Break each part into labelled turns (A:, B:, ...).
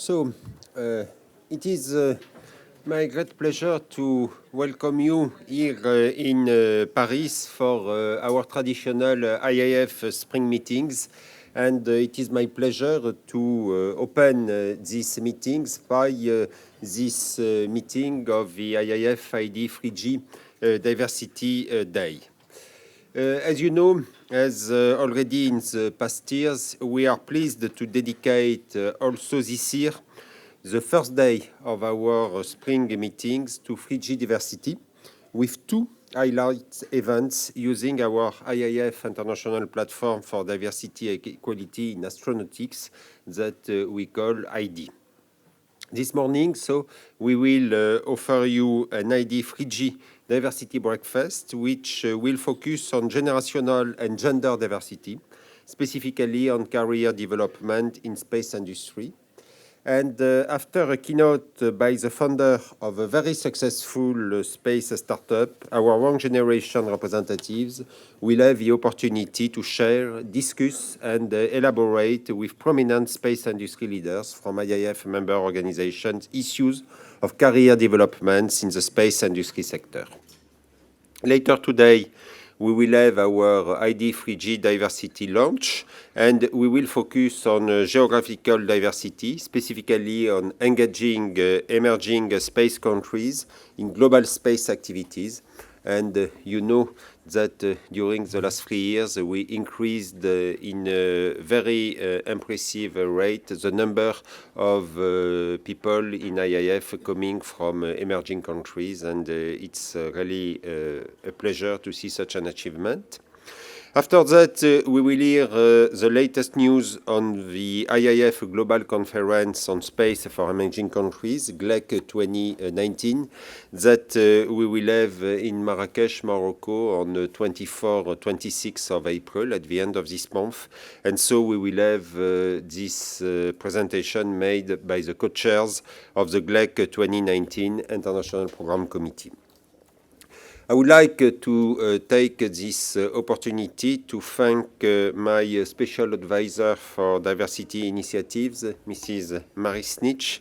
A: So, it is my great pleasure to welcome you here in Paris for our traditional IAF Spring Meetings. And it is my pleasure to open these meetings by this meeting of the IAF ID 3G Diversity Day. As you know, as already in the past years, we are pleased to dedicate also this year the first day of our spring meetings to 3G diversity with two highlight events using our IAF International Platform for Diversity and Equality in Astronautics that we call ID. This morning, so we will offer you an ID 3G diversity breakfast, which will focus on generational and gender diversity, specifically on career development in space industry. And after a keynote by the founder of a very successful space startup, our young generation representatives will have the opportunity to share, discuss, and elaborate with prominent space industry leaders from IAF member organizations issues of career developments in the space industry sector. Later today, we will have our ID 3G diversity launch, and we will focus on geographical diversity, specifically on engaging emerging space countries in global space activities. And you know that during the last 3 years, we increased in a very impressive rate the number of people in IAF coming from emerging countries, and it's really a pleasure to see such an achievement. After that, we will hear the latest news on the IAF Global Conference on Space for Emerging Countries, GLEC 2019, that we will have in Marrakesh, Morocco on 24 or 26th of April at the end of this month. And so we will have this presentation made by the co-chairs of the GLEC 2019 International Program Committee. I would like to take this opportunity to thank my special advisor for diversity initiatives, Mrs. Marie Snitch,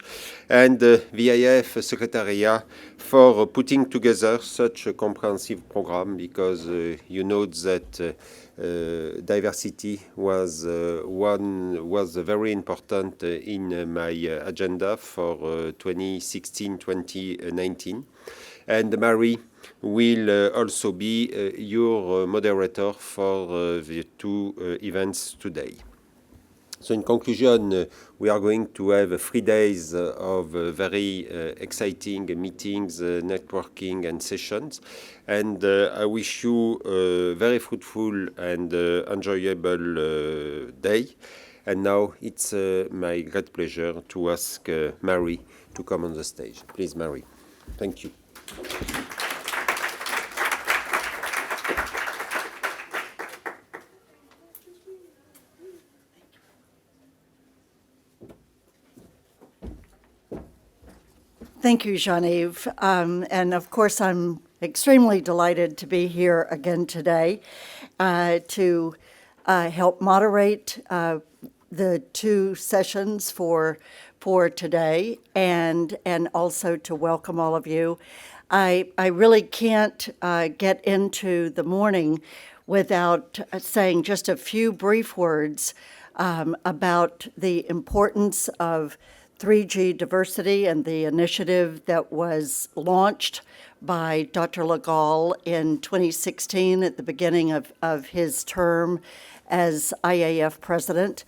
A: and the IAF Secretariat for putting together such a comprehensive program, because you know that diversity was very important in my agenda for 2016-2019. And Marie will also be your moderator for the two events today. So in conclusion, we are going to have 3 days of very exciting meetings, networking, and sessions. And I wish you a very fruitful and enjoyable day. And now it's my great pleasure to ask Marie to come on the stage. Please, Marie. Thank you.
B: Thank you, Jean-Yves. And of course, I'm extremely delighted to be here again today to help moderate the two sessions for today, and also to welcome all of you. I really can't get into the morning without saying just a few brief words about the importance of 3G diversity and the initiative that was launched by Dr. Legal in 2016 at the beginning of his term as IAF president.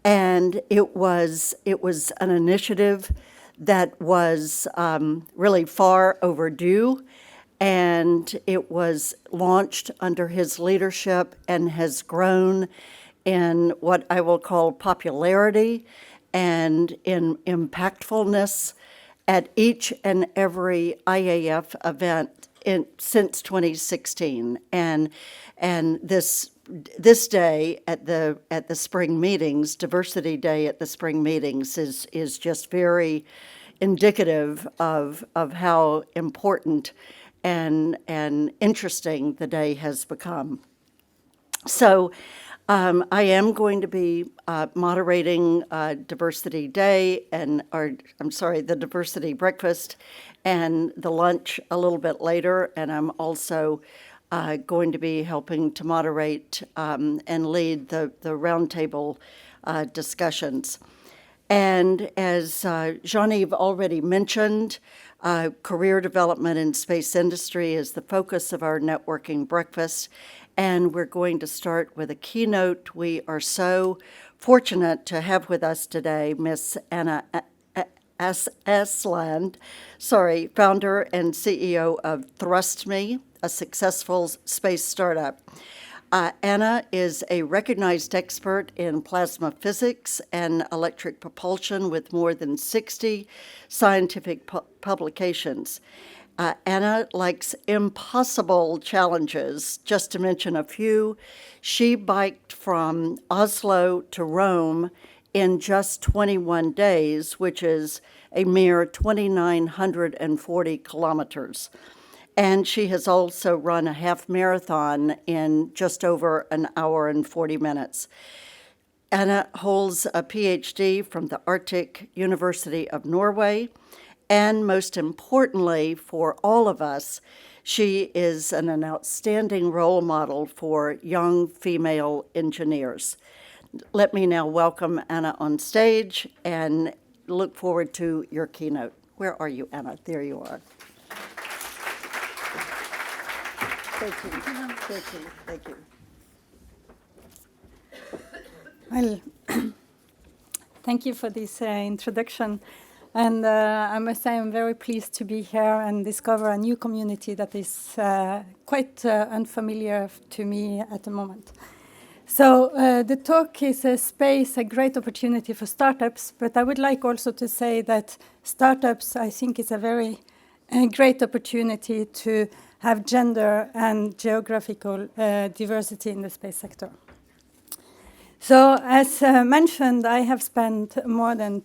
B: And it was an initiative that was really far overdue, and it was launched under his leadership and has grown in what I will call popularity and in impactfulness at each and every IAF event since 2016. And this day at the spring meetings, Diversity Day at the spring meetings, is just very indicative of how important and interesting the day has become. So I am going to be moderating Diversity Day the Diversity Breakfast and the lunch a little bit later, and I'm also going to be helping to moderate and lead the roundtable discussions. And as Jean-Yves already mentioned, career development in space industry is the focus of our networking breakfast, and we're going to start with a keynote. We are so fortunate to have with us today Miss Anna Asland, founder and CEO of ThrustMe, a successful space startup. Anna is a recognized expert in plasma physics and electric propulsion with more than 60 scientific publications. Anna likes impossible challenges, just to mention a few. She biked from Oslo to Rome in just 21 days, which is a mere 2,940 kilometers. And she has also run a half marathon in just over an hour and 40 minutes. Anna holds a PhD from the Arctic University of Norway. And most importantly for all of us, she is an outstanding role model for young female engineers. Let me now welcome Anna on stage and look forward to your keynote. Where are you, Anna? There you are. Thank you. Thank you. Thank you.
C: Well, thank you for this introduction. And I must say I'm very pleased to be here and discover a new community that is quite unfamiliar to me at the moment. So the talk is a great opportunity for startups, but I would like also to say that startups, I think, is a very great opportunity to have gender and geographical diversity in the space sector. So as mentioned, I have spent more than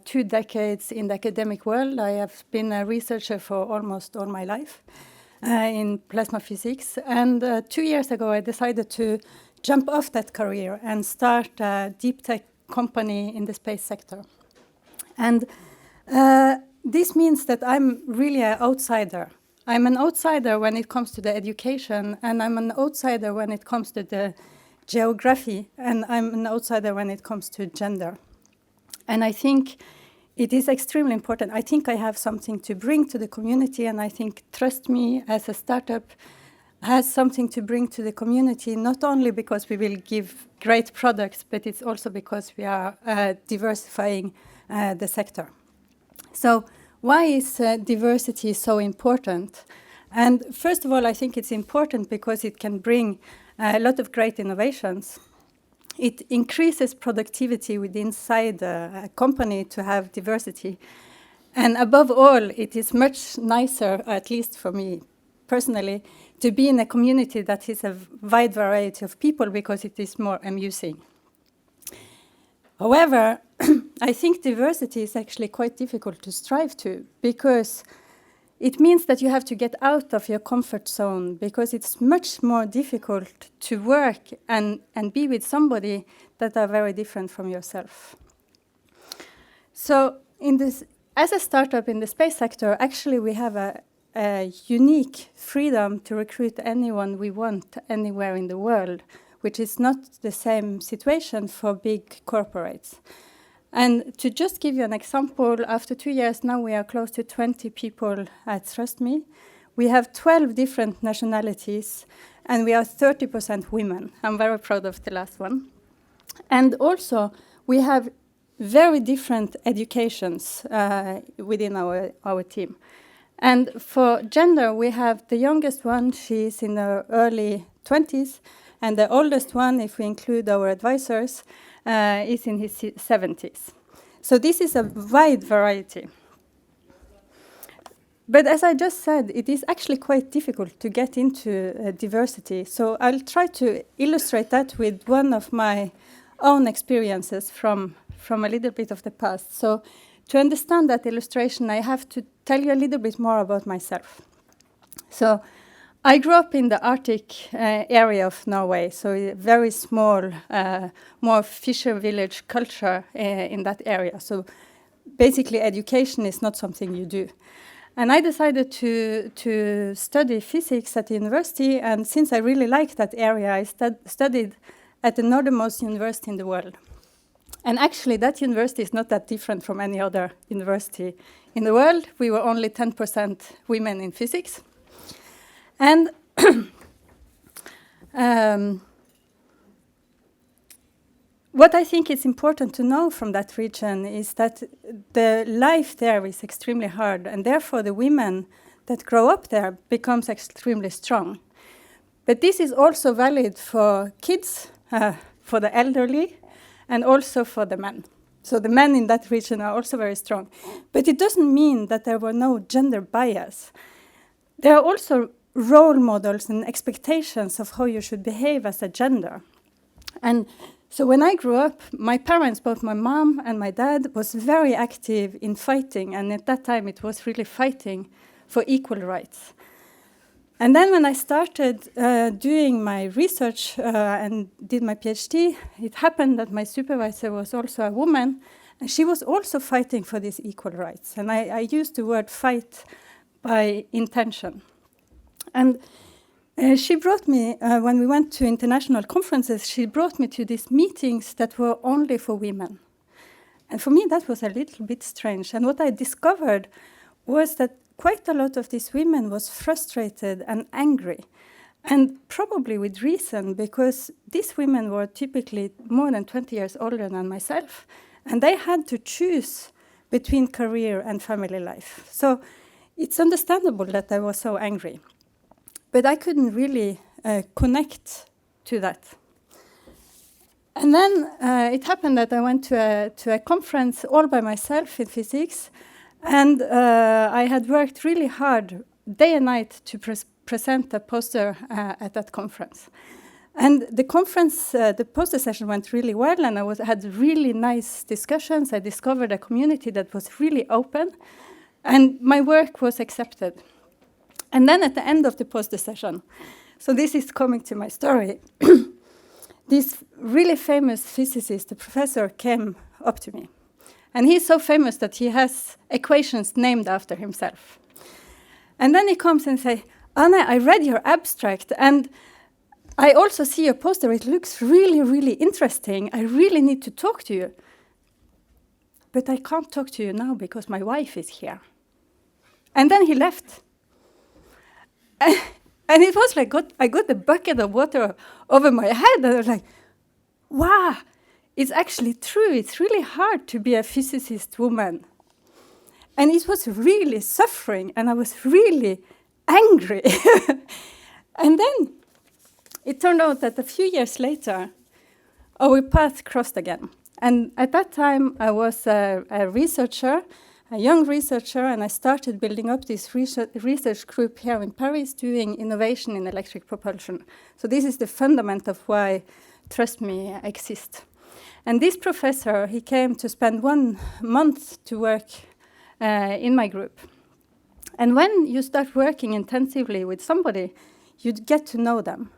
C: 2 decades in the academic world. I have been a researcher for almost all my life in plasma physics. And 2 years ago, I decided to jump off that career and start a deep tech company in the space sector. And this means that I'm really an outsider. I'm an outsider when it comes to the education, and I'm an outsider when it comes to the geography, and I'm an outsider when it comes to gender. And I think it is extremely important. I think I have something to bring to the community, and I think ThrustMe as a startup has something to bring to the community, not only because we will give great products, but it's also because we are diversifying the sector. So why is diversity so important? And first of all, I think it's important because it can bring a lot of great innovations. It increases productivity inside a company to have diversity. And above all, it is much nicer, at least for me personally, to be in a community that is a wide variety of people because it is more amusing. However, I think diversity is actually quite difficult to strive to because it means that you have to get out of your comfort zone because it's much more difficult to work and be with somebody that are very different from yourself. So as a startup in the space sector, actually we have a unique freedom to recruit anyone we want anywhere in the world, which is not the same situation for big corporates. And to just give you an example, after 2 years now we are close to 20 people at ThrustMe. We have 12 different nationalities, and we are 30% women. I'm very proud of the last one. And also, we have very different educations within our team. And for gender, we have the youngest one, she's in her early 20s, and the oldest one, if we include our advisors, is in his 70s. So this is a wide variety. But as I just said, it is actually quite difficult to get into diversity. So I'll try to illustrate that with one of my own experiences from a little bit of the past. So to understand that illustration, I have to tell you a little bit more about myself. So I grew up in the Arctic area of Norway, so a very small, more fisher village culture in that area. So basically education is not something you do. And I decided to study physics at the university, and since I really liked that area, I studied at the northernmost university in the world. And actually that university is not that different from any other university in the world. We were only 10% women in physics. And what I think is important to know from that region is that the life there is extremely hard, and therefore the women that grow up there becomes extremely strong. But this is also valid for kids, for the elderly, and also for the men. So the men in that region are also very strong. But it doesn't mean that there were no gender bias. There are also role models and expectations of how you should behave as a gender. And so when I grew up, my parents, both my mom and my dad, was very active in fighting. And at that time, it was really fighting for equal rights. And then when I started doing my research and did my PhD, it happened that my supervisor was also a woman, and she was also fighting for these equal rights. And I used the word fight by intention. And she brought me, when we went to international conferences, she brought me to these meetings that were only for women. And for me, that was a little bit strange. And what I discovered was that quite a lot of these women was frustrated and angry, and probably with reason, because these women were typically more than 20 years older than myself, and they had to choose between career and family life. So it's understandable that I was so angry. But I couldn't really connect to that. And then it happened that I went to a conference all by myself in physics, and I had worked really hard day and night to present a poster at that conference. And the conference, the poster session went really well, and I had really nice discussions. I discovered a community that was really open, and my work was accepted. And then at the end of the poster session, so this is coming to my story, this really famous physicist, the professor, came up to me. And he's so famous that he has equations named after himself. And then he comes and says, Anne, I read your abstract, and I also see your poster. It looks really, really interesting. I really need to talk to you. But I can't talk to you now because my wife is here. And then he left. And it was like I got a bucket of water over my head, and I was like, wow, it's actually true. It's really hard to be a physicist woman. And it was really suffering, and I was really angry. And then it turned out that a few years later, our paths crossed again. And at that time, I was a researcher, a young researcher, and I started building up this research group here in Paris doing innovation in electric propulsion. So this is the fundament of why Trust Me exists. And this professor, he came to spend 1 month to work in my group. And when you start working intensively with somebody, you get to know them.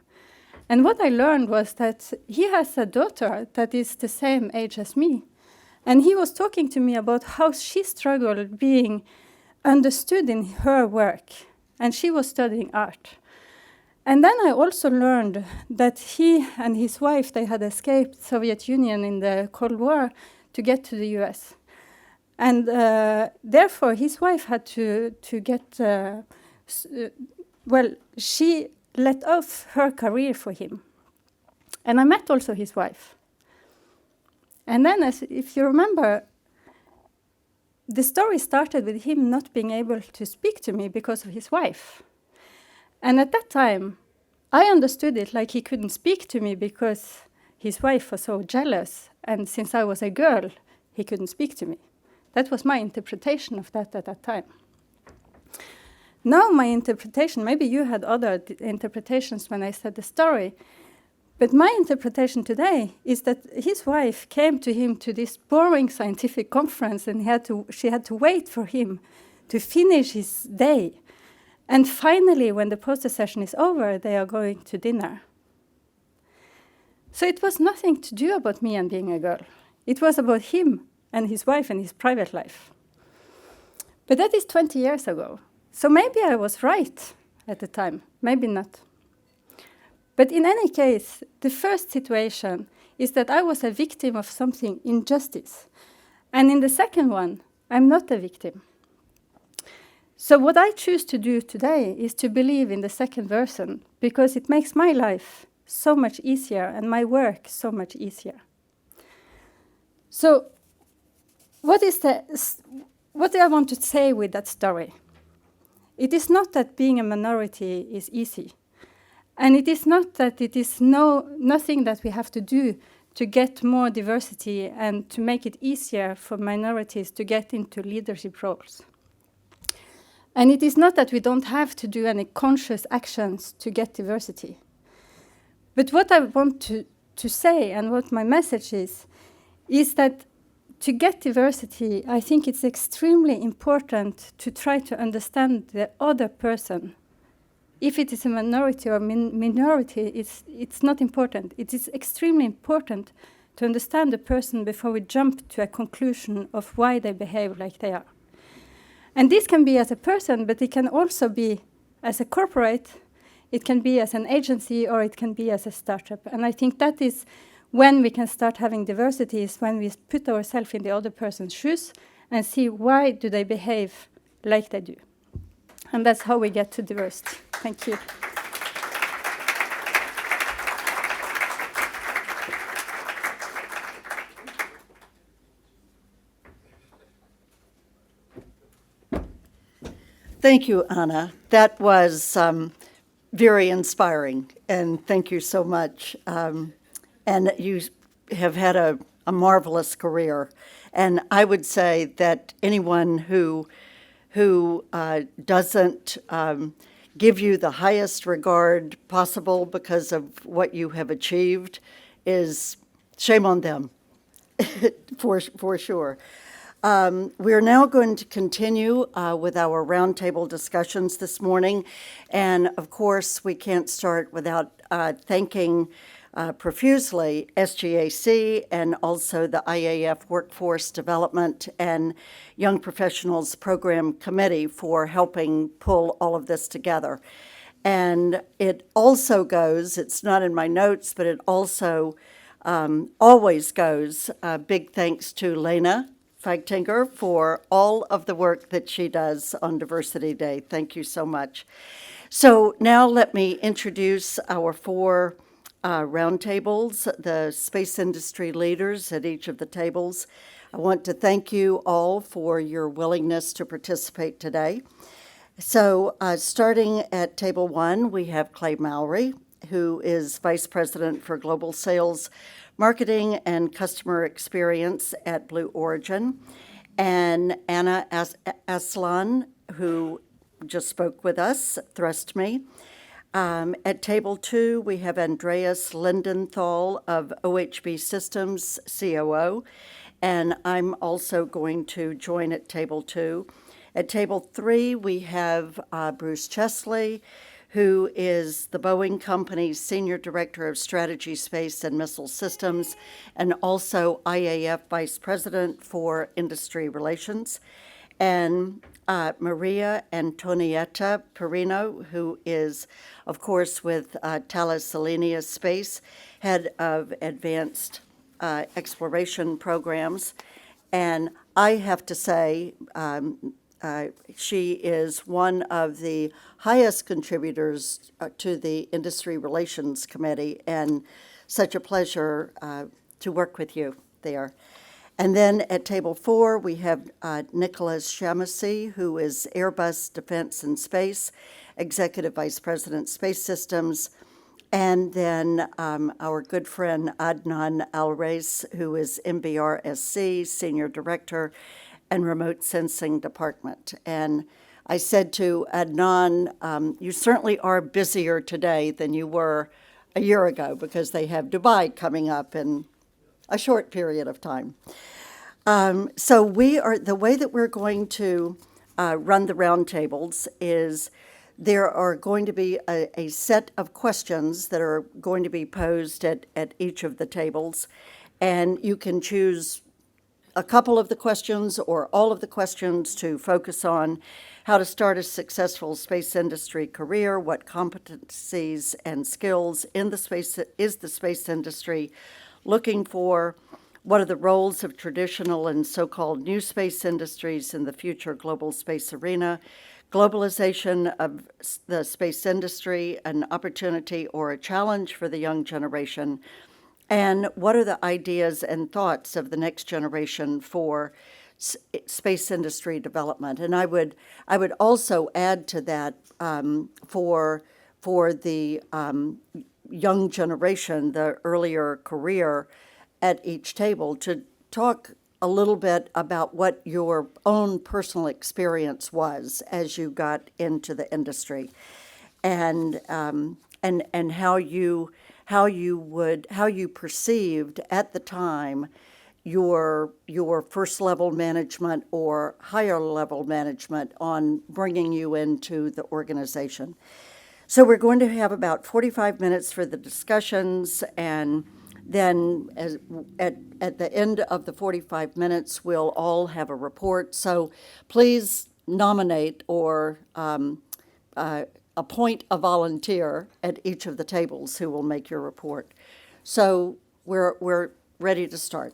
C: And what I learned was that he has a daughter that is the same age as me. And he was talking to me about how she struggled being understood in her work. And she was studying art. And then I also learned that he and his wife, they had escaped Soviet Union in the Cold War to get to the US. And therefore, his wife had to get, she let off her career for him. And I met also his wife. And then, if you remember, the story started with him not being able to speak to me because of his wife. And at that time, I understood it like he couldn't speak to me because his wife was so jealous, and since I was a girl, he couldn't speak to me. That was my interpretation of that at that time. Now my interpretation, maybe you had other interpretations when I said the story, but my interpretation today is that his wife came to him to this boring scientific conference, and she had to wait for him to finish his day. And finally, when the poster session is over, they are going to dinner. So it was nothing to do about me and being a girl. It was about him and his wife and his private life. But that is 20 years ago. So maybe I was right at the time, maybe not. But in any case, the first situation is that I was a victim of something, injustice. And in the second one, I'm not a victim. So what I choose to do today is to believe in the second version, because it makes my life so much easier and my work so much easier. So what do I want to say with that story? It is not that being a minority is easy. And it is not that it is nothing that we have to do to get more diversity and to make it easier for minorities to get into leadership roles. And it is not that we don't have to do any conscious actions to get diversity. But what I want to say, and what my message is that to get diversity, I think it's extremely important to try to understand the other person. If it is a minority or minority, it's not important. It is extremely important to understand the person before we jump to a conclusion of why they behave like they are. And this can be as a person, but it can also be as a corporate, it can be as an agency, or it can be as a startup. And I think that is when we can start having diversity, is when we put ourselves in the other person's shoes and see why do they behave like they do. And that's how we get to diversity. Thank you.
B: Thank you, Anna. That was very inspiring, and thank you so much. And you have had a marvelous career. And I would say that anyone who doesn't give you the highest regard possible because of what you have achieved is shame on them, for sure. We're now going to continue with our roundtable discussions this morning. And of course, we can't start without thanking profusely SGAC and also the IAF Workforce Development and Young Professionals Program Committee for helping pull all of this together. And it also goes, it's not in my notes, but it also always goes, big thanks to Lena Fagtinger for all of the work that she does on Diversity Day. Thank you so much. So now let me introduce our four roundtables, the space industry leaders at each of the tables. I want to thank you all for your willingness to participate today. So starting at table one, we have Clay Mowry, who is Vice President for Global Sales, Marketing, and Customer Experience at Blue Origin, and Anna Aslan, who just spoke with us, Thrust Me. At table two, we have Andreas Lindenthal of OHB Systems, COO, and I'm also going to join at table two. At table three, we have Bruce Chesley, who is the Boeing Company's Senior Director of Strategy, Space, and Missile Systems, and also IAF Vice President for Industry Relations. And Maria Antonietta Perino, who is, of course, with Thales Alenia Space, Head of Advanced Exploration Programs. And I have to say, she is one of the highest contributors to the Industry Relations Committee, and such a pleasure to work with you there. And then at table four, we have Nicholas Shamasy, who is Airbus Defense and Space, Executive Vice President, Space Systems, and then our good friend Adnan Al-Reis, who is MBRSC, Senior Director, and Remote Sensing Department. And I said to Adnan, you certainly are busier today than you were a year ago, because they have Dubai coming up in a short period of time. So the way that we're going to run the roundtables is there are going to be a set of questions that are going to be posed at each of the tables, and you can choose a couple of the questions or all of the questions to focus on how to start a successful space industry career, what competencies and skills is the space industry looking for, what are the roles of traditional and so-called new space industries in the future global space arena, globalization of the space industry, an opportunity or a challenge for the young generation, and what are the ideas and thoughts of the next generation for space industry development? And I would also add to that for the young generation, the earlier career at each table, to talk a little bit about what your own personal experience was as you got into the industry, and how you perceived at the time your first level management or higher level management on bringing you into the organization. So we're going to have about 45 minutes for the discussions, and then at the end of the 45 minutes, we'll all have a report. So please nominate or appoint a volunteer at each of the tables who will make your report. So we're ready to start.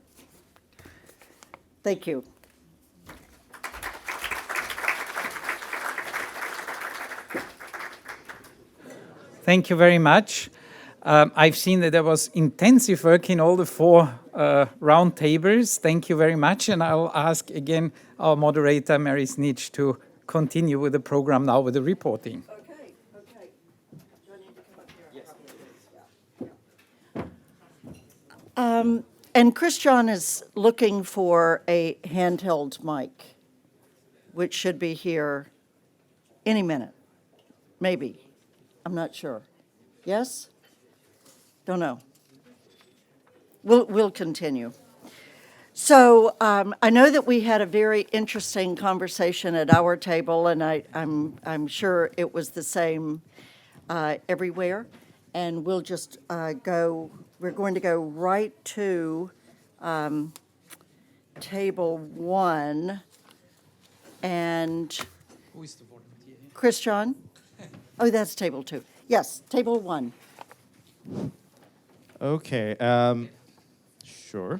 B: Thank you.
D: Thank you very much. I've seen that there was intensive work in all the four round tables. Thank you very much. And I'll ask again our moderator, Mary Snitch, to continue with the program now with the reporting.
B: Okay. Do I need to come up here? Yes. And Christian is looking for a handheld mic, which should be here any minute, maybe. I'm not sure. Yes? Don't know. We'll continue. So I know that we had a very interesting conversation at our table, and I'm sure it was the same everywhere. And we'll just we're going to go right to table 1. And
D: Who is the volunteer?
B: Christian? Oh, that's table 2. Yes, table 1.
E: Okay, sure.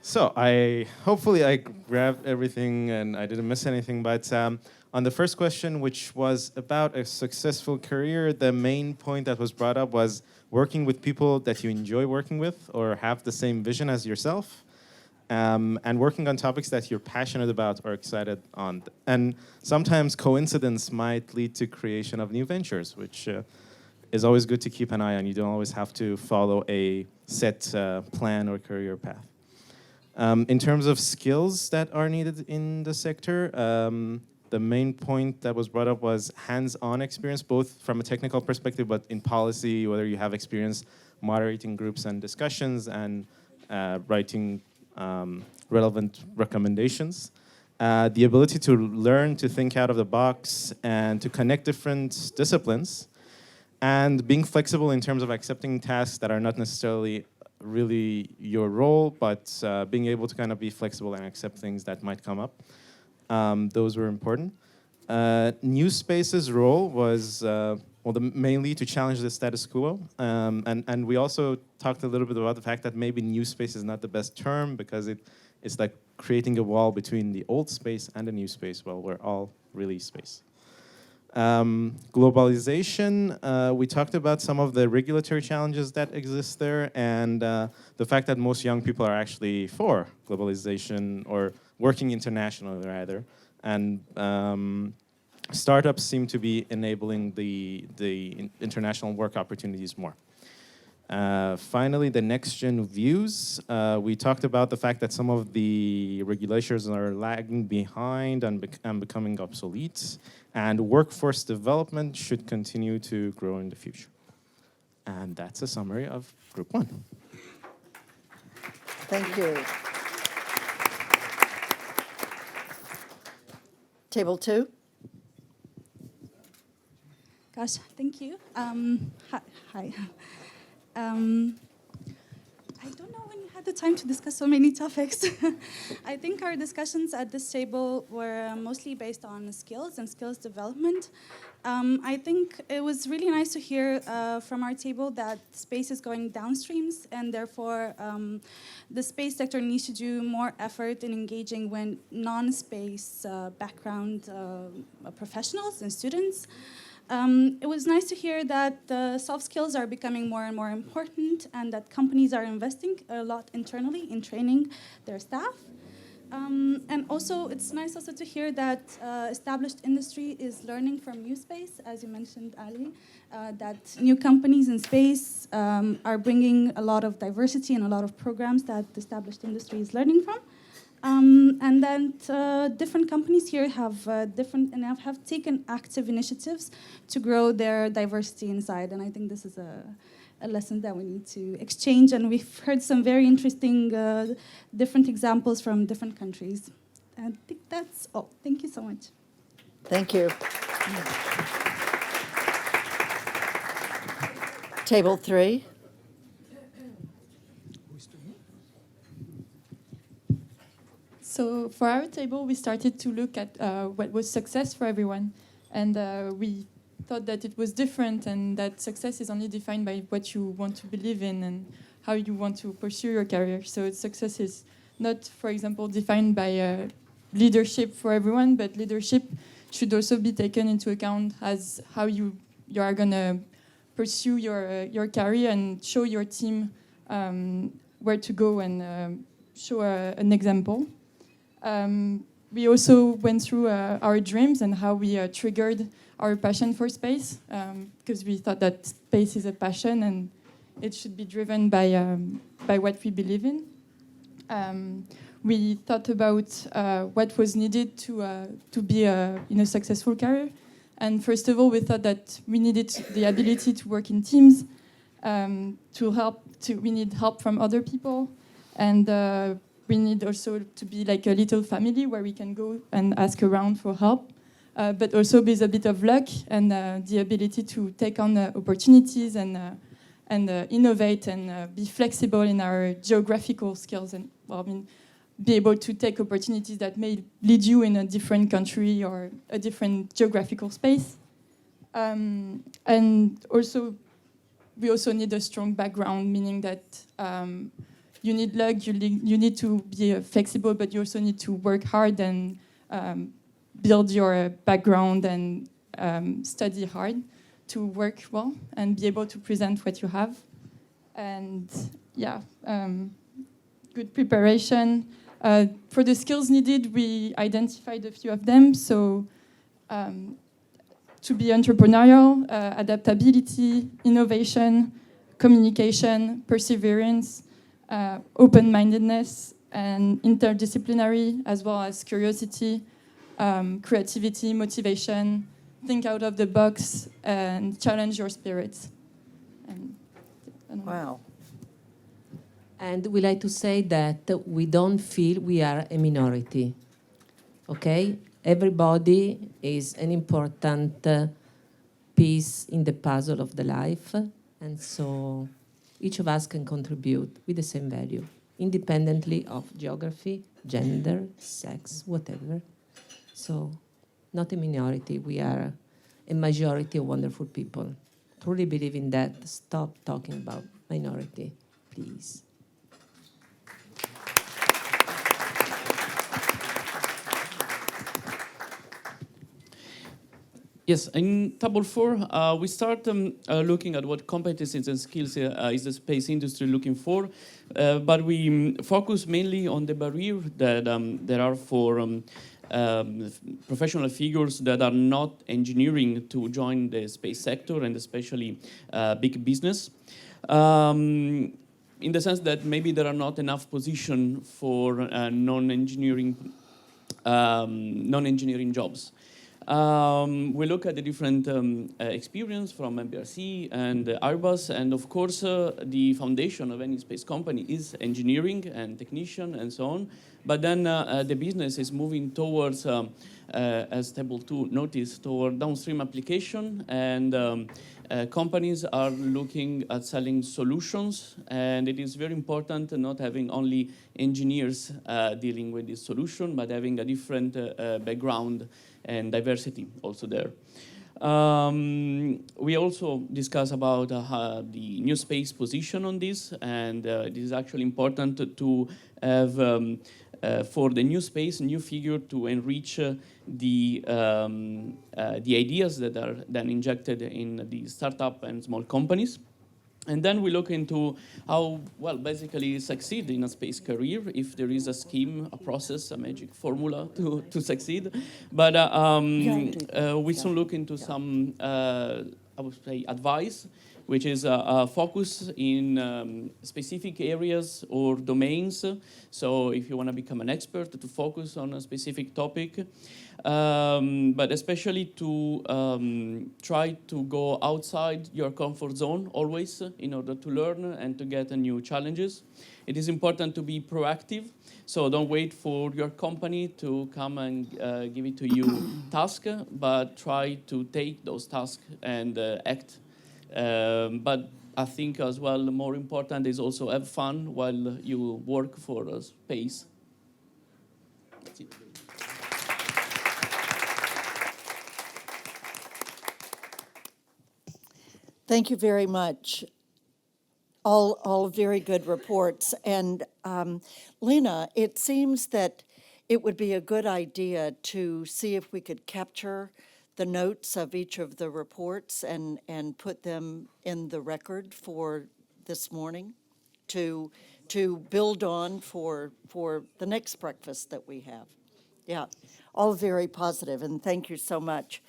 E: So hopefully I grabbed everything and I didn't miss anything, but on the first question, which was about a successful career, the main point that was brought up was working with people that you enjoy working with or have the same vision as yourself, and working on topics that you're passionate about or excited on. And sometimes coincidence might lead to creation of new ventures, which is always good to keep an eye on. You don't always have to follow a set plan or career path. In terms of skills that are needed in the sector, the main point that was brought up was hands-on experience, both from a technical perspective, but in policy, whether you have experience moderating groups and discussions and writing relevant recommendations. The ability to learn to think out of the box and to connect different disciplines, and being flexible in terms of accepting tasks that are not necessarily really your role, but being able to kind of be flexible and accept things that might come up. Those were important. New Space's role was mainly to challenge the status quo. And we also talked a little bit about the fact that maybe new space is not the best term because it's like creating a wall between the old space and the new space. Well, we're all really space. Globalization, we talked about some of the regulatory challenges that exist there, and the fact that most young people are actually for globalization or working internationally rather, and startups seem to be enabling the international work opportunities more. Finally, the next-gen views. We talked about the fact that some of the regulations are lagging behind and becoming obsolete, and workforce development should continue to grow in the future. And that's a summary of Group 1.
B: Thank you. Table 2.
F: Gosh, thank you. Hi. I don't know when you had the time to discuss so many topics. I think our discussions at this table were mostly based on skills and skills development. I think it was really nice to hear from our table that space is going downstreams, and therefore the space sector needs to do more effort in engaging with non-space background professionals and students. It was nice to hear that soft skills are becoming more and more important, and that companies are investing a lot internally in training their staff. And also, it's nice also to hear that established industry is learning from new space, as you mentioned, Ali, that new companies in space are bringing a lot of diversity and a lot of programs that established industry is learning from. And then different companies here have taken active initiatives to grow their diversity inside, and I think this is a lesson that we need to exchange. And we've heard some very interesting different examples from different countries. I think that's all. Thank you so much.
B: Thank you. Table 3.
G: So for our table, we started to look at what was success for everyone. And we thought that it was different, and that success is only defined by what you want to believe in and how you want to pursue your career. So success is not, for example, defined by leadership for everyone, but leadership should also be taken into account as how you are going to pursue your career and show your team where to go and show an example. We also went through our dreams and how we triggered our passion for space, because we thought that space is a passion and it should be driven by what we believe in. We thought about what was needed to be in a successful career. And first of all, we thought that we needed the ability to work in teams, we need help from other people, and we need also to be like a little family where we can go and ask around for help, but also with a bit of luck and the ability to take on opportunities and innovate and be flexible in our geographical skills and be able to take opportunities that may lead you in a different country or a different geographical space. And also, we also need a strong background, meaning that you need luck, you need to be flexible, but you also need to work hard and build your background and study hard to work well and be able to present what you have. And good preparation. For the skills needed, we identified a few of them. So to be entrepreneurial, adaptability, innovation, communication, perseverance, open-mindedness, and interdisciplinary, as well as curiosity, creativity, motivation, think out of the box, and challenge your spirits.
B: Wow.
H: And we like to say that we don't feel we are a minority, okay? Everybody is an important piece in the puzzle of the life, and so each of us can contribute with the same value, independently of geography, gender, sex, whatever. So, not a minority, we are a majority of wonderful people. Truly believe in that. Stop talking about minority, please.
I: Yes, in table 4, we start looking at what competencies and skills is the space industry looking for, but we focus mainly on the barrier that there are for professional figures that are not engineering to join the space sector, and especially big business. In the sense that maybe there are not enough positions for non-engineering jobs. We look at the different experience from MBRC and Airbus, and of course, the foundation of any space company is engineering and technician and so on. But then the business is moving towards, as Table 2 noticed, toward downstream application, and companies are looking at selling solutions, and it is very important not having only engineers dealing with this solution, but having a different background and diversity also there. We also discuss about the new space position on this, and it is actually important to have for the new space, new figure to enrich the ideas that are then injected in the startup and small companies. And then we look into how, well, basically succeed in a space career, if there is a scheme, a process, a magic formula to succeed. But we soon look into some, I would say, advice, which is a focus in specific areas or domains. So if you want to become an expert, to focus on a specific topic. But especially to try to go outside your comfort zone always in order to learn and to get new challenges. It is important to be proactive, so don't wait for your company to come and give it to you task, but try to take those tasks and act. But I think as well, more important is also have fun while you work for a space. That's it.
B: Thank you very much. All very good reports. And Lena, it seems that it would be a good idea to see if we could capture the notes of each of the reports and put them in the record for this morning to build on for the next breakfast that we have. Yeah, all very positive, and thank you so much.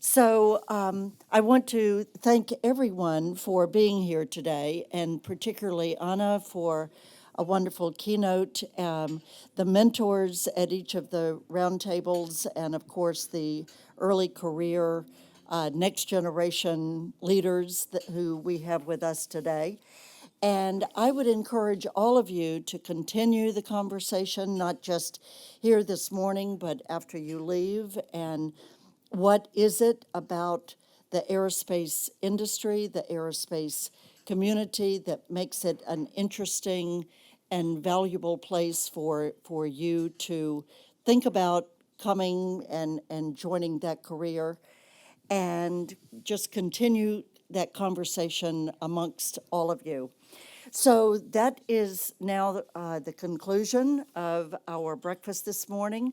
B: So I want to thank everyone for being here today, and particularly Anna for a wonderful keynote, the mentors at each of the roundtables, and of course the early career, next generation leaders who we have with us today. And I would encourage all of you to continue the conversation, not just here this morning, but after you leave. And what is it about the aerospace industry, the aerospace community that makes it an interesting and valuable place for you to think about coming and joining that career, and just continue that conversation amongst all of you. So that is now the conclusion of our breakfast this morning.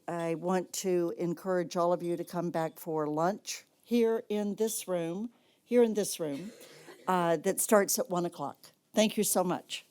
B: I want to encourage all of you to come back for lunch here in this room, that starts at 1 o'clock. Thank you so much.